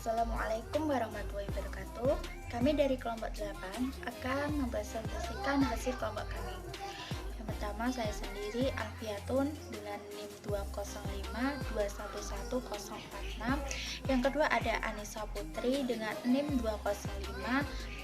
Assalamualaikum warahmatullahi wabarakatuh. Kami dari kelompok 8 akan mempresentasikan hasil kelompok kami. Yang pertama saya sendiri Alfiatun dengan NIM 205211046. Yang kedua ada Anissa Putri dengan NIM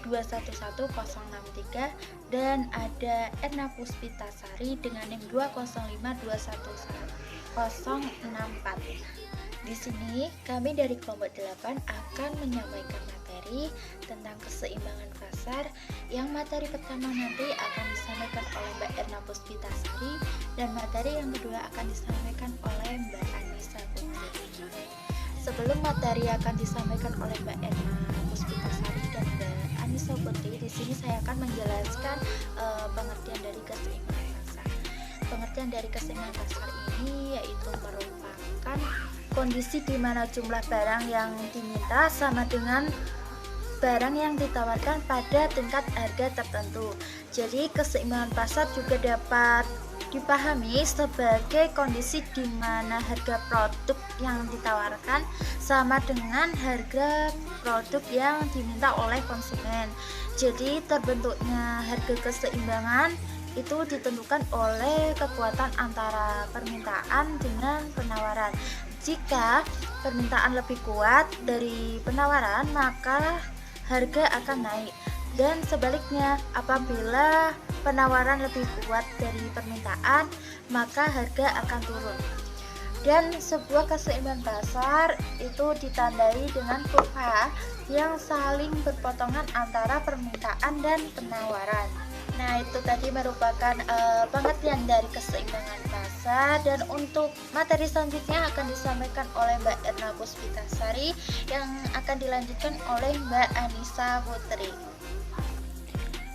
205211063 dan ada Erna Puspitasari dengan NIM 205211064. Di sini kami dari kelompok 8 akan menyampaikan materi tentang keseimbangan pasar. Yang materi pertama nanti akan disampaikan oleh Mbak Erna Puspitasari dan materi yang kedua akan disampaikan oleh Mbak Anissa Putri. Sebelum materi akan disampaikan oleh Mbak Erna Puspitasari dan Mbak Anissa Putri, di sini saya akan menjelaskan pengertian dari keseimbangan pasar. Pengertian dari keseimbangan pasar ini yaitu merupakan kondisi di mana jumlah barang yang diminta sama dengan barang yang ditawarkan pada tingkat harga tertentu. Jadi keseimbangan pasar juga dapat dipahami sebagai kondisi di mana harga produk yang ditawarkan sama dengan harga produk yang diminta oleh konsumen. Jadi terbentuknya harga keseimbangan itu ditentukan oleh kekuatan antara permintaan dengan penawaran. Jika permintaan lebih kuat dari penawaran, maka harga akan naik. Dan sebaliknya, apabila penawaran lebih kuat dari permintaan, maka harga akan turun. Dan sebuah keseimbangan pasar itu ditandai dengan kurva yang saling berpotongan antara permintaan dan penawaran. Nah, itu tadi merupakan pengertian dari keseimbangan pasar, dan untuk materi selanjutnya akan disampaikan oleh Mbak Erna Puspitasari yang akan dilanjutkan oleh Mbak Anissa Putri.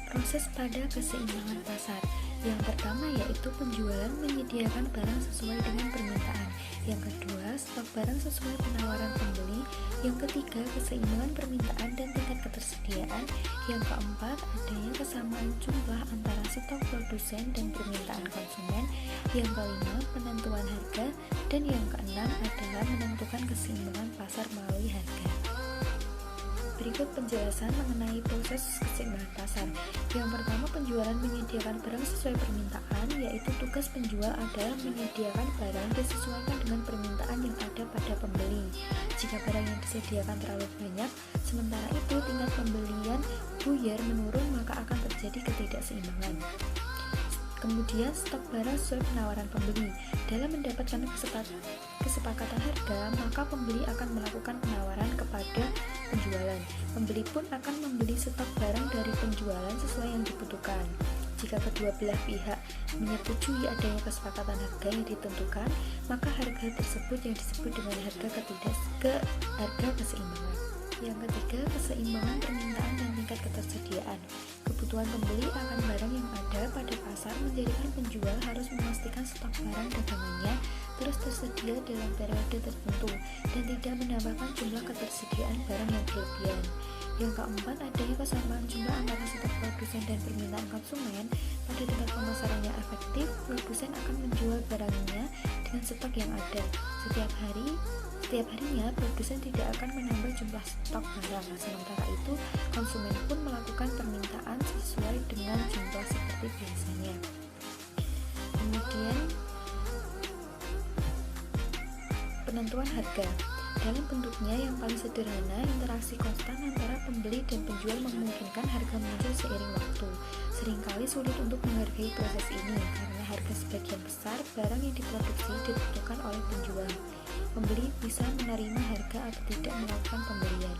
Proses pada keseimbangan pasar. Yang pertama yaitu penjualan menyediakan barang sesuai dengan permintaan. Yang kedua, stok barang sesuai penawaran pembeli. Yang ketiga, keseimbangan permintaan dan tingkat ketersediaan. Yang keempat, adanya kesamaan jumlah antara stok produsen dan permintaan konsumen. Yang kelima, penentuan harga. Dan yang keenam adalah menentukan keseimbangan pasar melalui harga. Berikut penjelasan mengenai proses keseimbangan pasar. Yang pertama, penjualan menyediakan barang sesuai permintaan, yaitu tugas penjual adalah menyediakan barang disesuaikan dengan permintaan yang ada pada pembeli. Jika barang yang disediakan terlalu banyak, sementara itu tingkat pembelian buyar menurun, maka akan terjadi ketidakseimbangan. Kemudian, stok barang sesuai penawaran pembeli. Dalam mendapatkan kesepakatan harga, maka pembeli akan melakukan penawaran kepada penjualan. Pembeli pun akan membeli stok barang dari penjualan sesuai yang dibutuhkan. Jika kedua belah pihak menyetujui adanya kesepakatan harga yang ditentukan, maka harga tersebut yang disebut dengan harga keseimbangan. Yang ketiga, keseimbangan permintaan dan tingkat ketersediaan. Kebutuhan pembeli akan barang yang ada pada pasar menjadikan penjual harus memastikan stok barang dagangannya terus tersedia dalam periode tertentu dan tidak menambahkan jumlah ketersediaan barang yang berlebihan. Yang keempat, adanya kesamaan jumlah antara stok produsen dan permintaan konsumen. Pada tingkat pemasaran yang efektif, produsen akan menjual barangnya dengan stok yang ada. Setiap harinya produsen tidak akan menambah jumlah stok barang. Sementara itu, konsumen pun melakukan permintaan sesuai dengan jumlah seperti biasanya. Kemudian, penentuan harga. Dalam bentuknya yang paling sederhana, interaksi konstan antara pembeli dan penjual memungkinkan harga muncul seiring waktu. Seringkali sulit untuk menghargai proses ini karena harga sebagian besar barang yang diproduksi ditentukan oleh penjual. Pembeli bisa menerima harga atau tidak melakukan pembelian.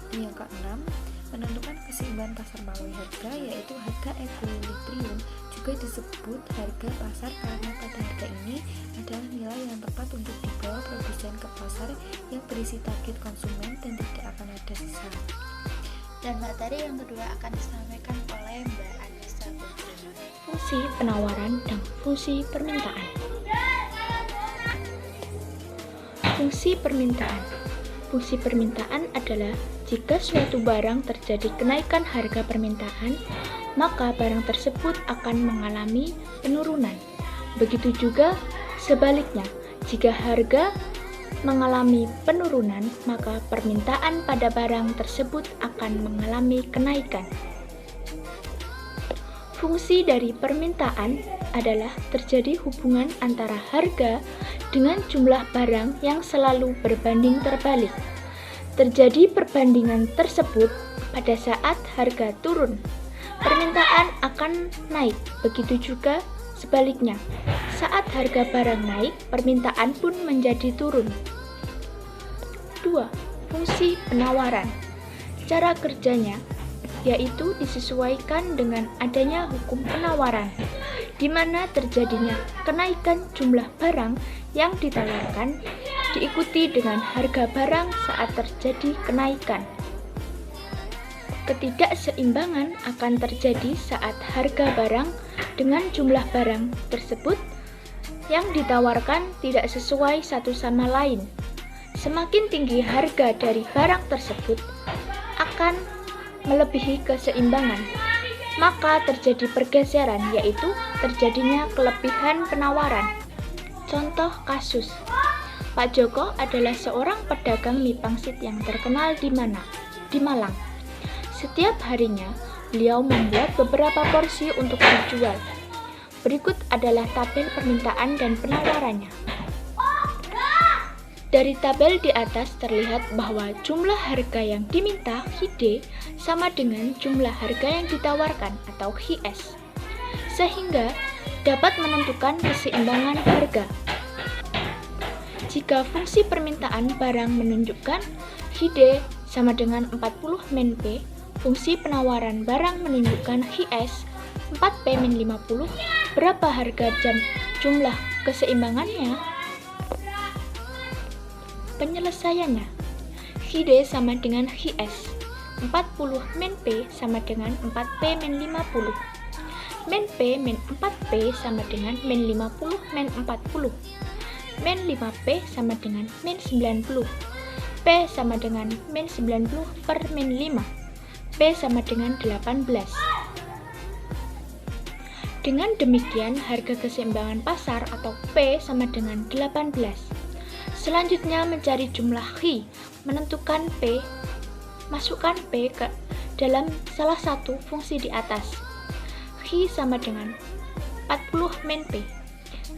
Dan yang keenam, menentukan keseimbangan pasar melalui harga, yaitu harga equilibrium, juga disebut harga pasar karena pada harga ini adalah nilai yang tepat untuk dibawa produsen ke pasar yang berisi target konsumen dan tidak akan ada sisa. Dan materi yang kedua akan disampaikan oleh Mbak Anissa Putri. Fungsi penawaran dan fungsi permintaan. Fungsi permintaan. Fungsi permintaan adalah jika suatu barang terjadi kenaikan harga permintaan, maka barang tersebut akan mengalami penurunan. Begitu juga sebaliknya, jika harga mengalami penurunan, maka permintaan pada barang tersebut akan mengalami kenaikan. Fungsi dari permintaan adalah terjadi hubungan antara harga dengan jumlah barang yang selalu berbanding terbalik. Terjadi perbandingan tersebut pada saat harga turun, permintaan akan naik. Begitu juga sebaliknya, saat harga barang naik, permintaan pun menjadi turun. 2. Fungsi penawaran. Cara kerjanya yaitu disesuaikan dengan adanya hukum penawaran, di mana terjadinya kenaikan jumlah barang yang ditawarkan diikuti dengan harga barang saat terjadi kenaikan. Ketidakseimbangan akan terjadi saat harga barang dengan jumlah barang tersebut yang ditawarkan tidak sesuai satu sama lain. Semakin tinggi harga dari barang tersebut akan melebihi keseimbangan, maka terjadi pergeseran, yaitu terjadinya kelebihan penawaran. Contoh kasus, Pak Joko adalah seorang pedagang mie pangsit yang terkenal di Malang. Setiap harinya, beliau membuat beberapa porsi untuk dijual. Berikut adalah tabel permintaan dan penawarannya. Dari tabel di atas terlihat bahwa jumlah harga yang diminta HID sama dengan jumlah harga yang ditawarkan atau HIS, sehingga dapat menentukan keseimbangan harga. Jika fungsi permintaan barang menunjukkan HID sama dengan 40 min P, fungsi penawaran barang menunjukkan HIS 4P min 50, berapa harga jumlah keseimbangannya? Penyelesaiannya, HID sama dengan HIS, 40 min P sama dengan 4P min 50, min P min 4P sama dengan min 50 min 40, min 5P sama dengan min 90, P sama dengan min 90 per min 5, P sama dengan 18. Dengan demikian, harga keseimbangan pasar atau P sama dengan 18. Selanjutnya mencari jumlah HI, menentukan P, masukkan P ke dalam salah satu fungsi di atas. HI sama dengan 40 min P.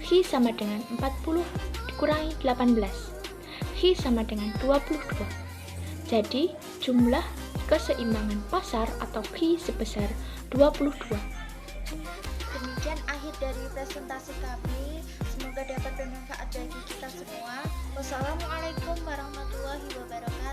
HI sama dengan 40 dikurangi 18. HI sama dengan 22. Jadi, jumlah keseimbangan pasar atau HI sebesar 22. Demikian akhir dari presentasi kami. Semoga dapat bermanfaat bagi kita semua. Wassalamualaikum warahmatullahi wabarakatuh.